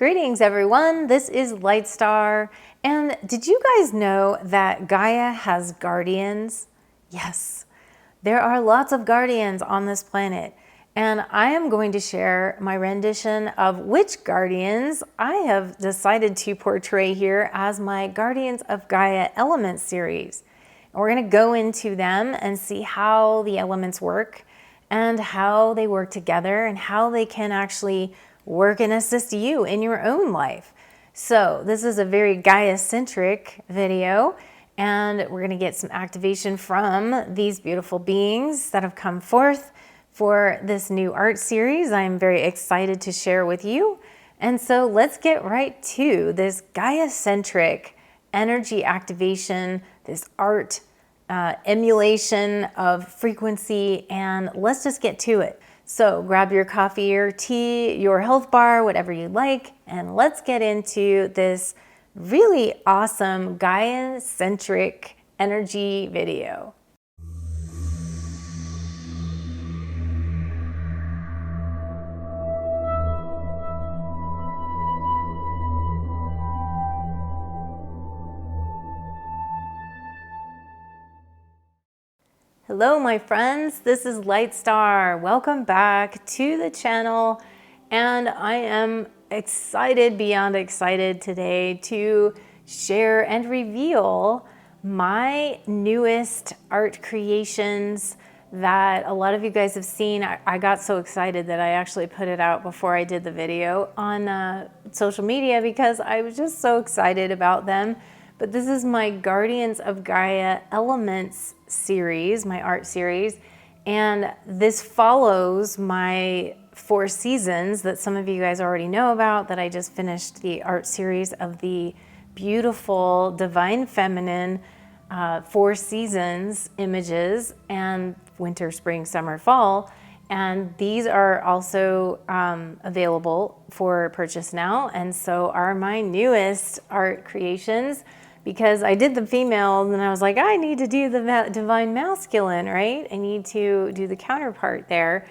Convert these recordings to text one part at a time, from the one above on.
Greetings everyone, this is LIGHTSTAR, and did you guys know that Gaia has guardians? Yes, there are lots of guardians on this planet, and I am going to share my rendition of which guardians I have decided to portray here as my Guardians of Gaia Elements series. And we're going to go into them and see how the elements work and how they work together and how they can actually work and assist you in your own life. So this is a very Gaia-centric video, and we're going to get some activation from these beautiful beings that have come forth for this new art series I'm very excited to share with you. And so let's get right to this Gaia-centric energy activation, this art emulation of frequency, and let's just get to it. So grab your coffee or tea, your health bar, whatever you like, and let's get into this really awesome Gaia-centric energy video. Hello my friends, this is LIGHTSTAR. Welcome back to the channel, and I am excited, beyond excited today to share and reveal my newest art creations that a lot of you guys have seen. I got so excited that I actually put it out before I did the video on social media because I was just so excited about them. But this is my Guardians of Gaia Elements series, my art series, and this follows my 4 seasons that some of you guys already know about, that I just finished the art series of the beautiful Divine Feminine 4 seasons images, and winter, spring, summer, fall. And these are also available for purchase now, and so are my newest art creations. Because I did the female, and I was like, I need to do the divine masculine, right? I need to do the counterpart there.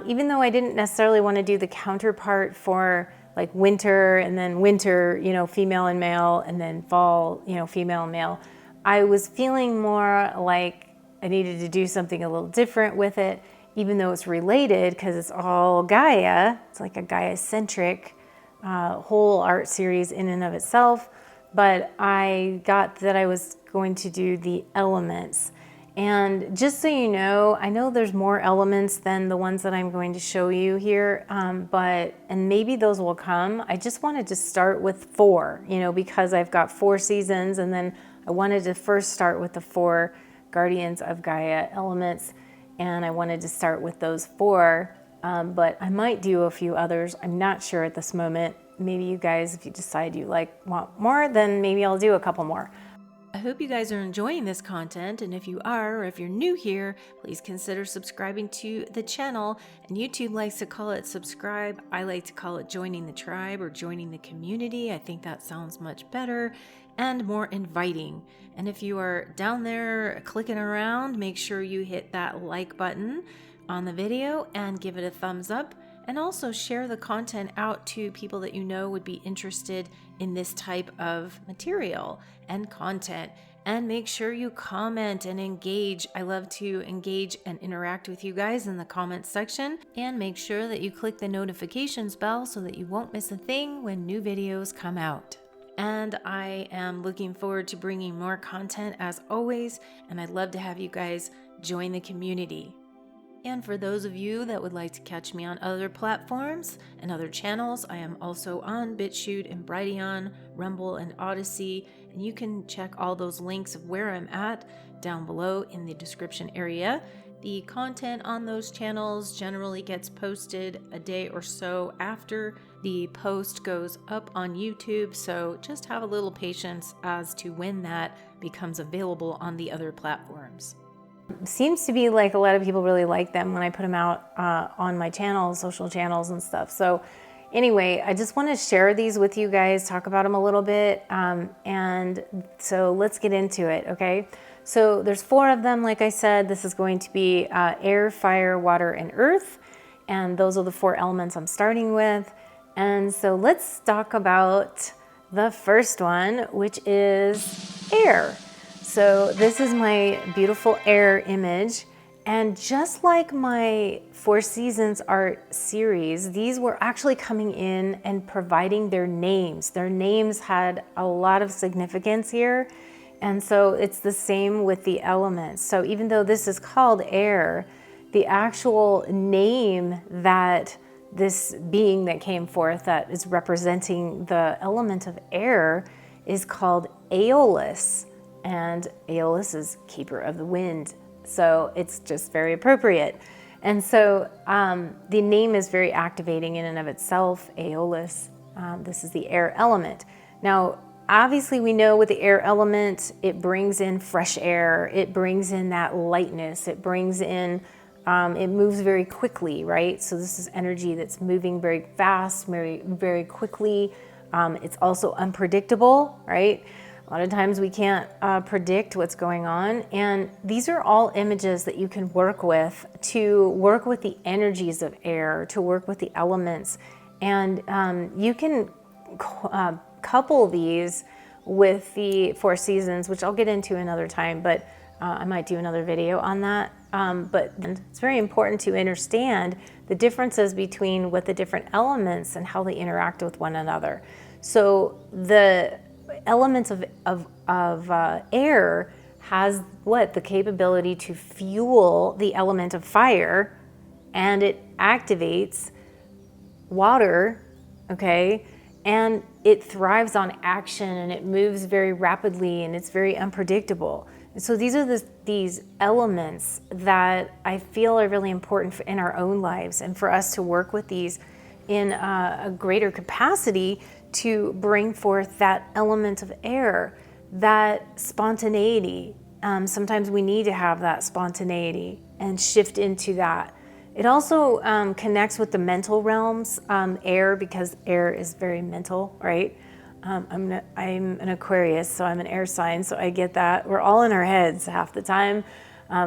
Even though I didn't necessarily want to do the counterpart for like winter, and then winter, you know, female and male, and then fall, you know, female and male. I was feeling more like I needed to do something a little different with it, even though it's related, because it's all Gaia. It's like a Gaia-centric whole art series in and of itself. But I got that I was going to do the elements. And just so you know, I know there's more elements than the ones that I'm going to show you here, and maybe those will come. I just wanted to start with 4, you know, because I've got 4 seasons, and then I wanted to first start with the 4 Guardians of Gaia Elements, and I wanted to start with those 4, but I might do a few others. I'm not sure at this moment. Maybe you guys, if you decide you want more, then maybe I'll do a couple more. I hope you guys are enjoying this content, and if you are, or if you're new here, please consider subscribing to the channel. And YouTube likes to call it subscribe. I like to call it joining the tribe or joining the community. I think that sounds much better and more inviting. And if you are down there clicking around, make sure you hit that like button on the video and give it a thumbs up. And also share the content out to people that you know would be interested in this type of material and content. And make sure you comment and engage. I love to engage and interact with you guys in the comments section. And make sure that you click the notifications bell so that you won't miss a thing when new videos come out. And I am looking forward to bringing more content as always. And I'd love to have you guys join the community. And for those of you that would like to catch me on other platforms and other channels, I am also on BitChute and Brighteon, Rumble, and Odyssey. And you can check all those links of where I'm at down below in the description area. The content on those channels generally gets posted a day or so after the post goes up on YouTube. So just have a little patience as to when that becomes available on the other platforms. Seems to be like a lot of people really like them when I put them out on my channels, social channels and stuff. So anyway, I just want to share these with you guys, talk about them a little bit. And so let's get into it, okay? So there's 4 of them, like I said. This is going to be air, fire, water, and earth. And those are the 4 elements I'm starting with. And so let's talk about the first one, which is air. So this is my beautiful air image. And just like my 4 Seasons art series, these were actually coming in and providing their names. Their names had a lot of significance here. And so it's the same with the elements. So even though this is called air, the actual name that this being that came forth that is representing the element of air is called Aeolus. And Aeolus is keeper of the wind. So it's just very appropriate. And so the name is very activating in and of itself, Aeolus. This is the air element. Now, obviously we know with the air element, it brings in fresh air. It brings in that lightness. It brings in, it moves very quickly, right? So this is energy that's moving very fast, very, very quickly. It's also unpredictable, right? A lot of times we can't predict what's going on. And these are all images that you can work with to work with the energies of air, to work with the elements. And you can couple these with the 4 Seasons, which I'll get into another time, but I might do another video on that. But it's very important to understand the differences between what the different elements and how they interact with one another. So the element of air has the capability to fuel the element of fire, and it activates water, okay? And it thrives on action, and it moves very rapidly, and it's very unpredictable. And so these are these elements that I feel are really important in our own lives, and for us to work with these in a greater capacity to bring forth that element of air, that spontaneity. Sometimes we need to have that spontaneity and shift into that. It also connects with the mental realms, air, because air is very mental, right? I'm an Aquarius, so I'm an air sign, so I get that. We're all in our heads half the time.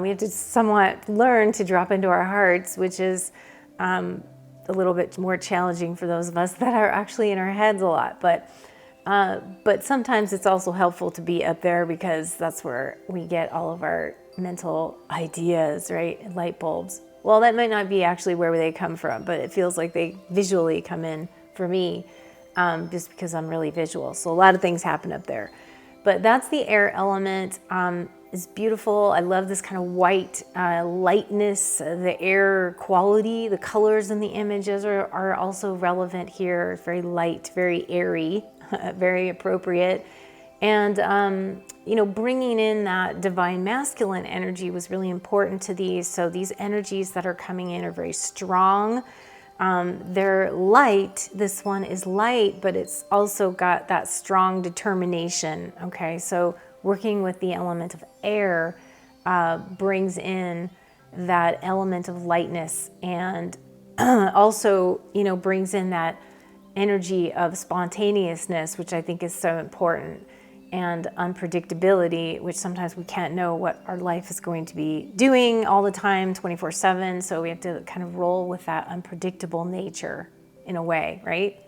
We have to somewhat learn to drop into our hearts, which is a little bit more challenging for those of us that are actually in our heads a lot. But sometimes it's also helpful to be up there, because that's where we get all of our mental ideas, right? Light bulbs. Well, that might not be actually where they come from, but it feels like they visually come in for me, just because I'm really visual. So a lot of things happen up there. But that's the air element. It's beautiful. I love this kind of white lightness, the air quality. The colors in the images are also relevant here. Very light, very airy, very appropriate. And, you know, bringing in that divine masculine energy was really important to these. So these energies that are coming in are very strong. They're light. This one is light, but it's also got that strong determination. Okay, so working with the element of air brings in that element of lightness, and also, you know, brings in that energy of spontaneousness, which I think is so important, and unpredictability, which sometimes we can't know what our life is going to be doing all the time, 24/7. So we have to kind of roll with that unpredictable nature in a way, right?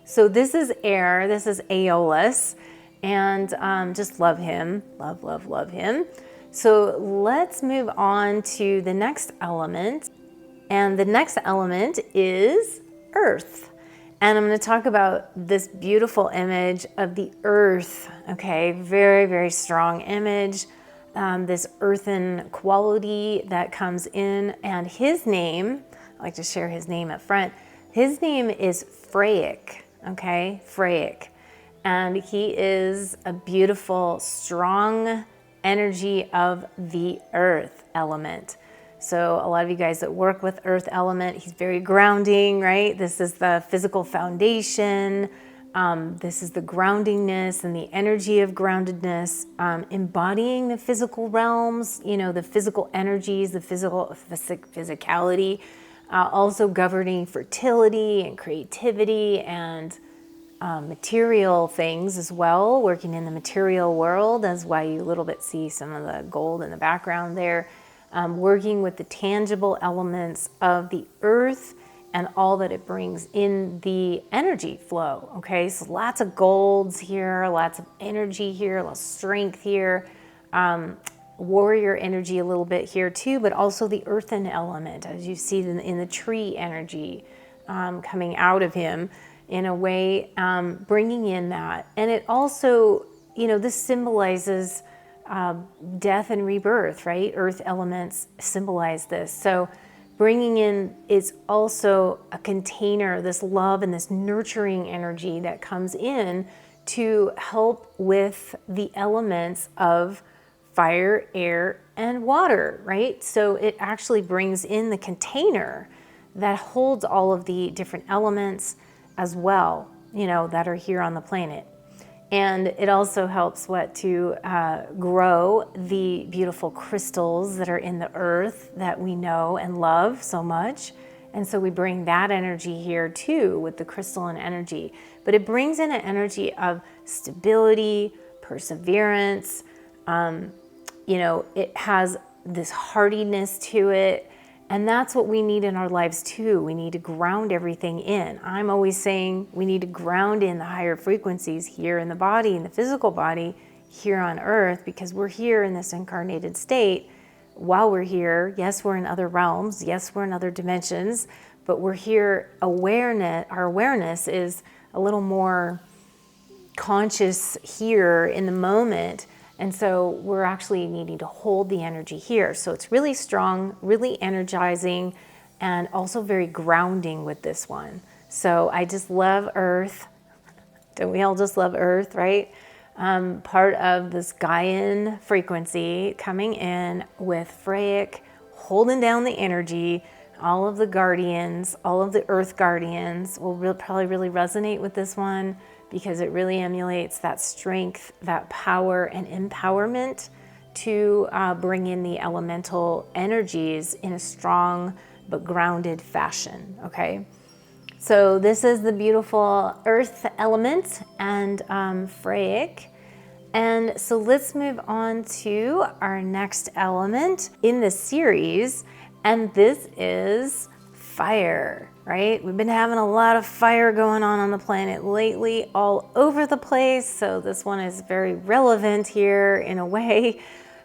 So this is air. This is Aeolus. And just love him, love him. So let's move on to the next element. And the next element is earth. And I'm going to talk about this beautiful image of the earth. Okay, very, very strong image. This earthen quality that comes in. And his name, I like to share his name up front. His name is Freyek. Okay, Freyek. And he is a beautiful, strong energy of the earth element. So a lot of you guys that work with earth element, he's very grounding, right? This is the physical foundation. This is the groundingness and the energy of groundedness, embodying the physical realms, you know, the physical energies, the physicality, also governing fertility and creativity and material things as well, working in the material world. That's why you a little bit see some of the gold in the background there. Working with the tangible elements of the earth and all that it brings in the energy flow. Okay, so lots of golds here, lots of energy here, lots of strength here, warrior energy a little bit here too, but also the earthen element, as you see in the tree energy coming out of him in a way, bringing in that. And it also, this symbolizes death and rebirth, right? Earth elements symbolize this. So bringing in is also a container, this love and this nurturing energy that comes in to help with the elements of fire, air, and water, right? So it actually brings in the container that holds all of the different elements as well, that are here on the planet. And it also helps to grow the beautiful crystals that are in the earth that we know and love so much. And so we bring that energy here too with the crystalline energy. But it brings in an energy of stability, perseverance. It has this hardiness to it. And that's what we need in our lives too. We need to ground everything in. I'm always saying we need to ground in the higher frequencies here in the body, in the physical body, here on earth, because we're here in this incarnated state. While we're here, yes, we're in other realms, yes, we're in other dimensions, but we're here, our awareness is a little more conscious here in the moment. And so we're actually needing to hold the energy here. So it's really strong, really energizing, and also very grounding with this one. So I just love Earth. Don't we all just love Earth, right? Part of this Gaian frequency coming in with Freyak, holding down the energy. All of the guardians, all of the Earth guardians will probably really resonate with this one, because it really emulates that strength, that power and empowerment to bring in the elemental energies in a strong but grounded fashion, okay? So this is the beautiful earth element and Freyak. And so let's move on to our next element in the series, and this is fire. Right? We've been having a lot of fire going on the planet lately, all over the place. So this one is very relevant here in a way.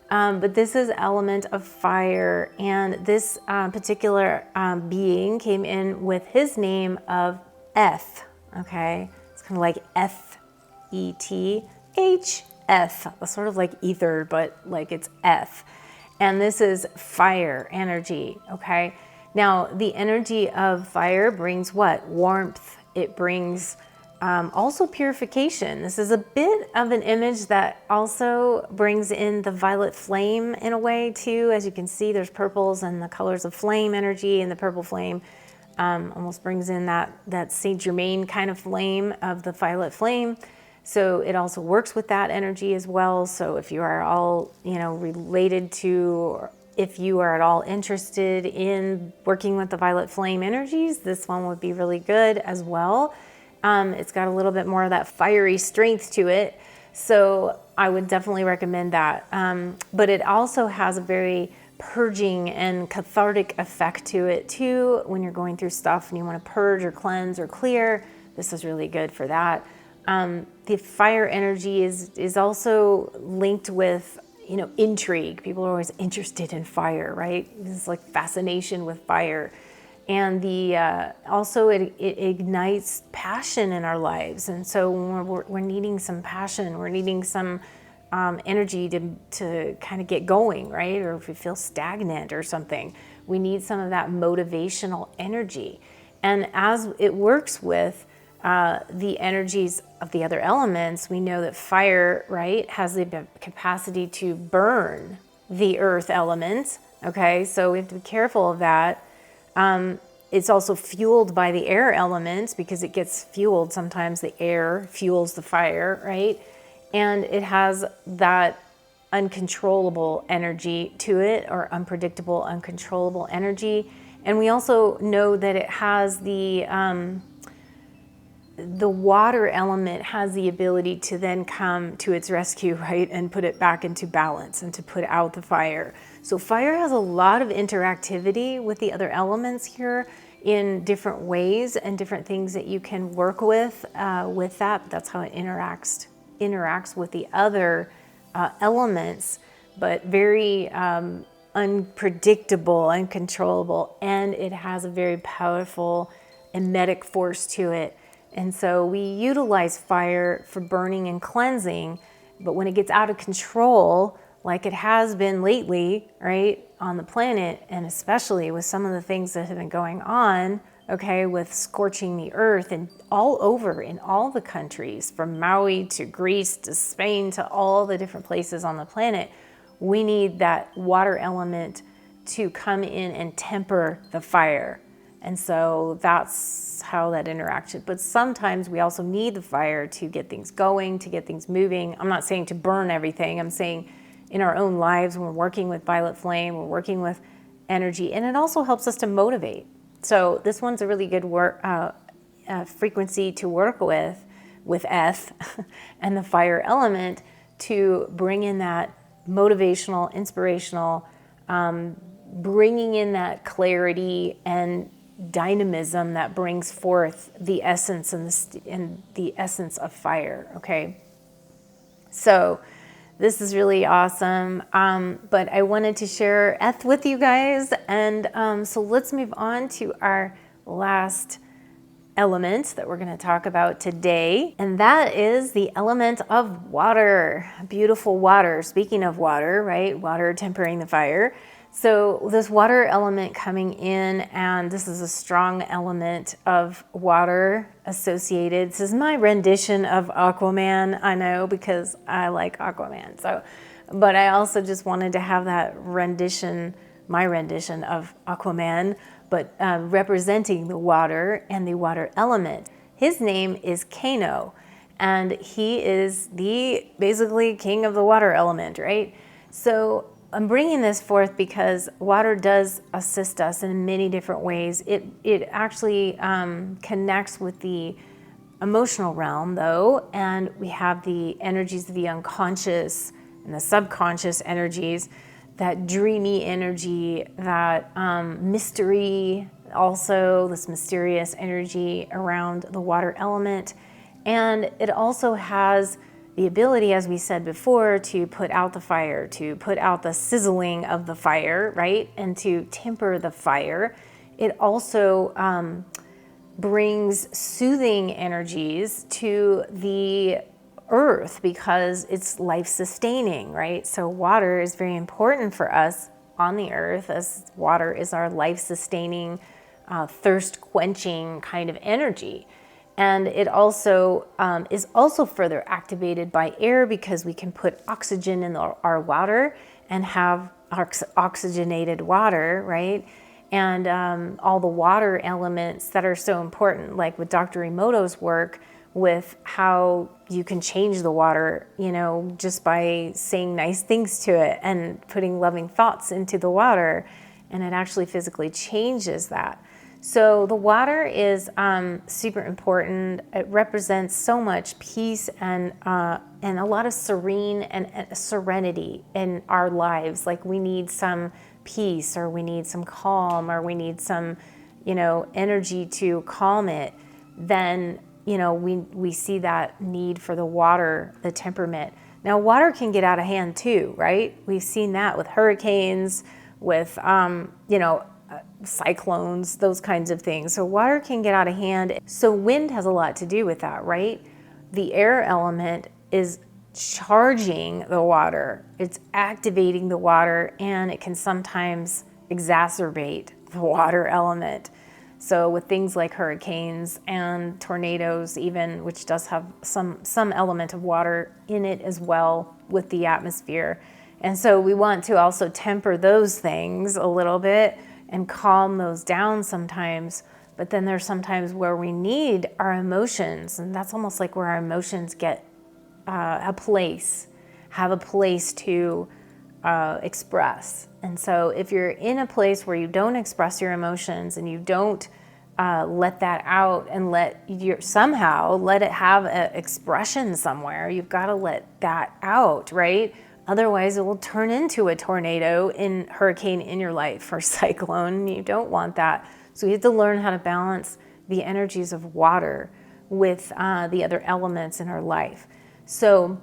But this is element of fire. And this particular being came in with his name of Eth. Okay? It's kind of like Eth, sort of like ether, but like it's Eth. And this is fire energy. Okay? Now, the energy of fire brings what? Warmth. It brings also purification. This is a bit of an image that also brings in the violet flame in a way too. As you can see, there's purples and the colors of flame energy, and the purple flame almost brings in that Saint Germain kind of flame of the violet flame. So it also works with that energy as well. So if you are all, related to, if you are at all interested in working with the violet flame energies, this one would be really good as well. It's got a little bit more of that fiery strength to it. So I would definitely recommend that. But it also has a very purging and cathartic effect to it too. When you're going through stuff and you want to purge or cleanse or clear, this is really good for that. The fire energy is also linked with intrigue. People are always interested in fire, right? This is like fascination with fire. And also it ignites passion in our lives. And so when we're needing some passion, we're needing some energy to kind of get going, right? Or if we feel stagnant or something, we need some of that motivational energy. And as it works with the energies of the other elements, we know that fire, right, has the capacity to burn the earth element. Okay, so we have to be careful of that. It's also fueled by the air element because it gets fueled. Sometimes the air fuels the fire, right? And it has that uncontrollable energy to it, or unpredictable, uncontrollable energy. And we also know that it has the water element has the ability to then come to its rescue, right, and put it back into balance and to put out the fire. So fire has a lot of interactivity with the other elements here. in different ways and different things that you can work with that. That's how it interacts with the other elements, but very unpredictable, uncontrollable, and it has a very powerful emetic force to it. And so we utilize fire for burning and cleansing, but when it gets out of control, like it has been lately, right, on the planet, and especially with some of the things that have been going on, okay, with scorching the earth and all over in all the countries, from Maui to Greece to Spain to all the different places on the planet, we need that water element to come in and temper the fire. And so that's how that interaction. But sometimes we also need the fire to get things going, to get things moving. I'm not saying to burn everything. I'm saying in our own lives, when we're working with violet flame, we're working with energy, and it also helps us to motivate. So this one's a really good frequency to work with F and the fire element, to bring in that motivational, inspirational, bringing in that clarity and dynamism that brings forth the essence and the essence of fire. Okay, so this is really awesome, but I wanted to share Eth with you guys, and so let's move on to our last element that we're going to talk about today, and that is the element of water. Beautiful water. Speaking of water, right? Water tempering the fire. So this water element coming in, and this is a strong element of water associated. This is my rendition of Aquaman, I know, because I like Aquaman. So, but I also just wanted to have that rendition, my rendition of Aquaman, but representing the water and the water element. His name is Kano, and he is the basically king of the water element, right? So I'm bringing this forth because water does assist us in many different ways. It actually connects with the emotional realm, though, and we have the energies of the unconscious and the subconscious energies, that dreamy energy, that mystery, also this mysterious energy around the water element. And it also has the ability, as we said before, to put out the fire, to put out the sizzling of the fire, right? And to temper the fire. It also brings soothing energies to the earth because it's life-sustaining, right? So water is very important for us on the earth, as water is our life-sustaining, thirst-quenching kind of energy. And it also is also further activated by air, because we can put oxygen in our water and have oxygenated water, right? And all the water elements that are so important, like with Dr. Emoto's work, with how you can change the water, you know, just by saying nice things to it and putting loving thoughts into the water, and it actually physically changes that. So the water is super important. It represents so much peace and a lot of serene and serenity in our lives. Like we need some peace, or we need some calm, or we need some, you know, energy to calm it. Then, you know, we see that need for the water, the temperament. Now, water can get out of hand too, right? We've seen that with hurricanes, with, you know, cyclones, those kinds of things. So water can get out of hand. So wind has a lot to do with that, right? The air element is charging the water. It's activating the water, and it can sometimes exacerbate the water element. So with things like hurricanes and tornadoes even, which does have some element of water in it as well with the atmosphere. And so we want to also temper those things a little bit and calm those down sometimes. But then there's sometimes where we need our emotions, and that's almost like where our emotions get have a place to express. And so if you're in a place where you don't express your emotions and you don't let that out and somehow let it have an expression somewhere, you've got to let that out, right? Otherwise, it will turn into a tornado, hurricane in your life, or cyclone. You don't want that. So we have to learn how to balance the energies of water with the other elements in our life. So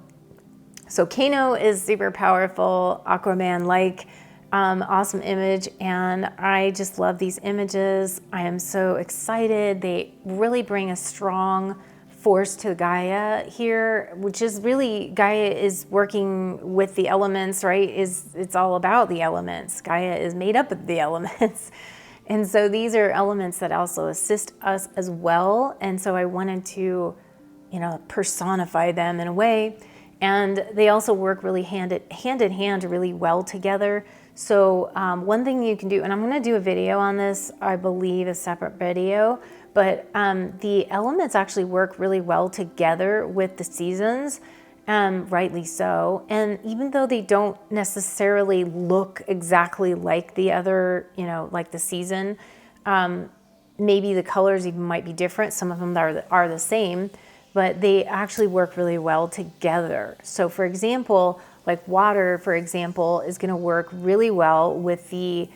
Kano is super powerful, Aquaman-like, awesome image, and I just love these images. I am so excited. They really bring a strong force to Gaia here, which is really, Gaia is working with the elements, right? It's all about the elements. Gaia is made up of the elements. And so these are elements that also assist us as well. And so I wanted to, personify them in a way. And they also work really hand in hand really well together. So one thing you can do, and I'm going to do a video on this, I believe a separate video, but the elements actually work really well together with the seasons, rightly so. And even though they don't necessarily look exactly like the other, like the season, maybe the colors even might be different. Some of them are the same, but they actually work really well together. So for example, like water, for example, is going to work really well with the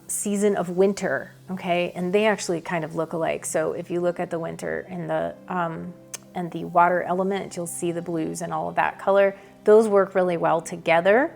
season of winter, okay? And they actually kind of look alike. So if you look at the winter and the water element, you'll see the blues and all of that color. Those work really well together.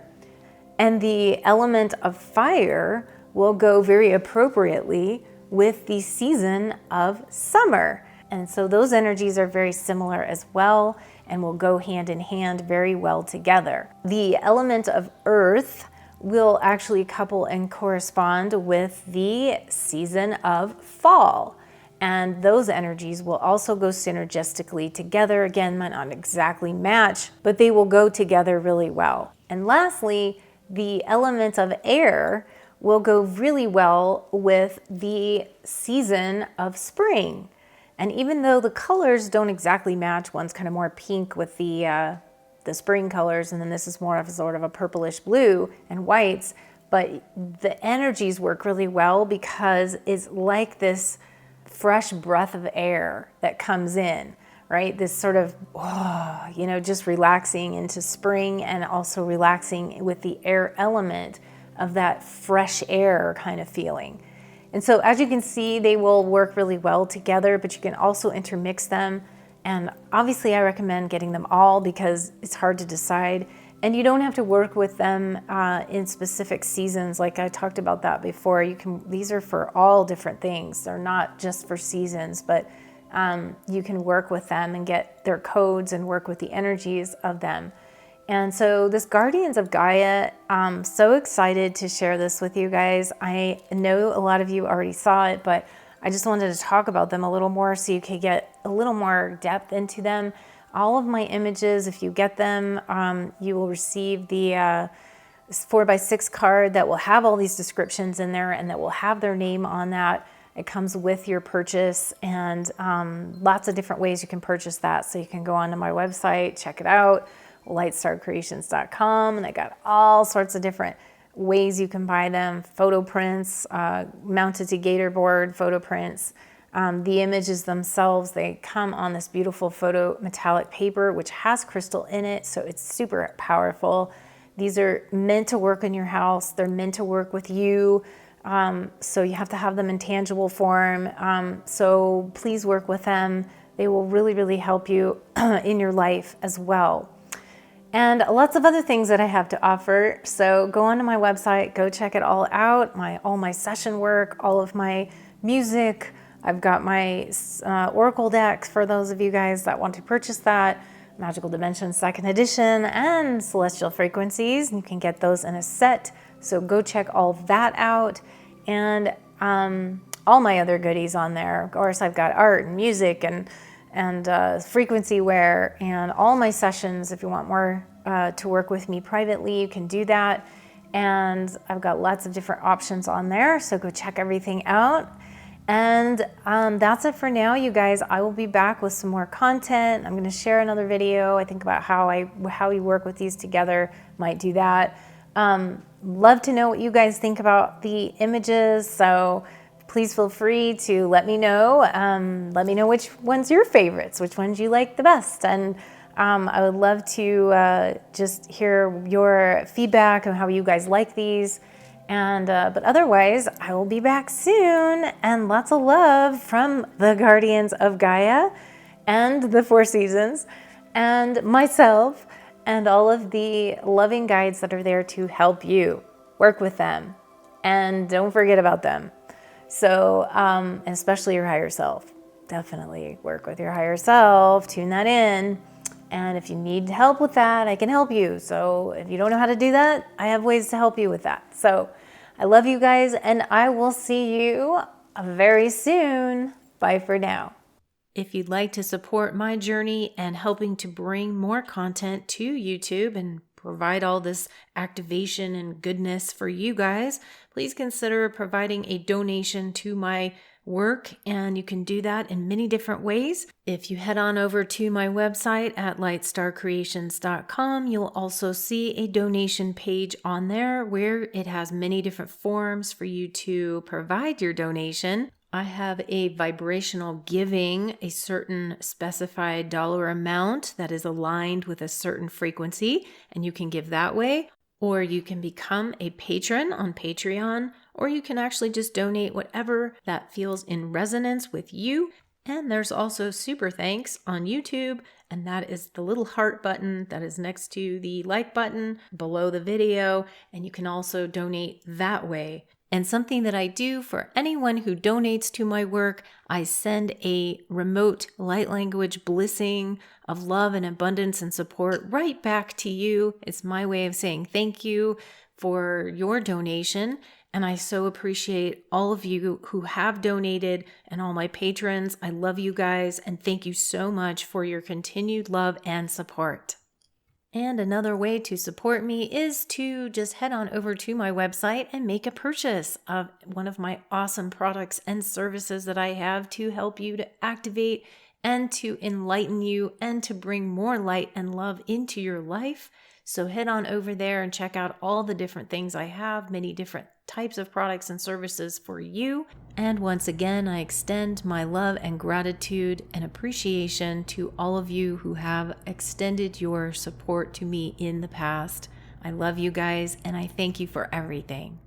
And the element of fire will go very appropriately with the season of summer. And so those energies are very similar as well and will go hand in hand very well together. The element of earth will actually couple and correspond with the season of fall. And those energies will also go synergistically together. Again, might not exactly match, but they will go together really well. And lastly, the element of air will go really well with the season of spring. And even though the colors don't exactly match, one's kind of more pink with the spring colors, and then this is more of a sort of a purplish blue and whites, but the energies work really well because it's like this fresh breath of air that comes in, right? This sort of, just relaxing into spring and also relaxing with the air element of that fresh air kind of feeling. And so as you can see, they will work really well together, but you can also intermix them. And obviously I recommend getting them all because it's hard to decide. And you don't have to work with them in specific seasons. Like I talked about that before. These are for all different things. They're not just for seasons, but you can work with them and get their codes and work with the energies of them. And so this Guardians of Gaia, I'm so excited to share this with you guys. I know a lot of you already saw it, but I just wanted to talk about them a little more so you could get a little more depth into them. All of my images, if you get them, you will receive the 4x6 card that will have all these descriptions in there and that will have their name on that. It comes with your purchase, and lots of different ways you can purchase that. So you can go onto my website, check it out, LIGHTSTARcreations.com, and I got all sorts of different ways you can buy them. Photo prints, mounted to gator board photo prints. The images themselves, they come on this beautiful photo metallic paper, which has crystal in it, so it's super powerful. These are meant to work in your house. They're meant to work with you. So you have to have them in tangible form. So please work with them. They will really, really help you in your life as well. And lots of other things that I have to offer. So go onto my website, go check it all out. All my session work, all of my music. I've got my Oracle decks for those of you guys that want to purchase that. Magical Dimensions 2nd edition and Celestial Frequencies. You can get those in a set. So go check all that out. And all my other goodies on there. Of course, I've got art and music and frequency wear and all my sessions. If you want more to work with me privately, you can do that. And I've got lots of different options on there. So go check everything out. And that's it for now, you guys. I will be back with some more content. I'm going to share another video. I think about how we work with these together. Might do that. Love to know what you guys think about the images. So please feel free to let me know. Let me know which one's your favorites, which ones you like the best. And I would love to just hear your feedback on how you guys like these. But otherwise, I will be back soon, and lots of love from the guardians of Gaia and the Four Seasons and myself and all of the loving guides that are there to help you. Work with them and don't forget about them. So, especially your higher self. Definitely work with your higher self, tune that in. And if you need help with that, I can help you. So if you don't know how to do that, I have ways to help you with that. So I love you guys, and I will see you very soon. Bye for now. If you'd like to support my journey and helping to bring more content to YouTube and provide all this activation and goodness for you guys, please consider providing a donation to my work, and you can do that in many different ways. If you head on over to my website at lightstarcreations.com, you'll also see a donation page on there where it has many different forms for you to provide your donation. I have a vibrational giving, a certain specified dollar amount that is aligned with a certain frequency, and you can give that way. Or you can become a patron on Patreon, or you can actually just donate whatever that feels in resonance with you. And there's also super thanks on YouTube, and that is the little heart button that is next to the like button below the video, and you can also donate that way. And something that I do for anyone who donates to my work, I send a remote light language blessing of love and abundance and support right back to you. It's my way of saying thank you for your donation. And I so appreciate all of you who have donated and all my patrons. I love you guys, and thank you so much for your continued love and support. And another way to support me is to just head on over to my website and make a purchase of one of my awesome products and services that I have to help you to activate and to enlighten you and to bring more light and love into your life. So head on over there and check out all the different things I have, many different types of products and services for you. And once again, I extend my love and gratitude and appreciation to all of you who have extended your support to me in the past. I love you guys, and I thank you for everything.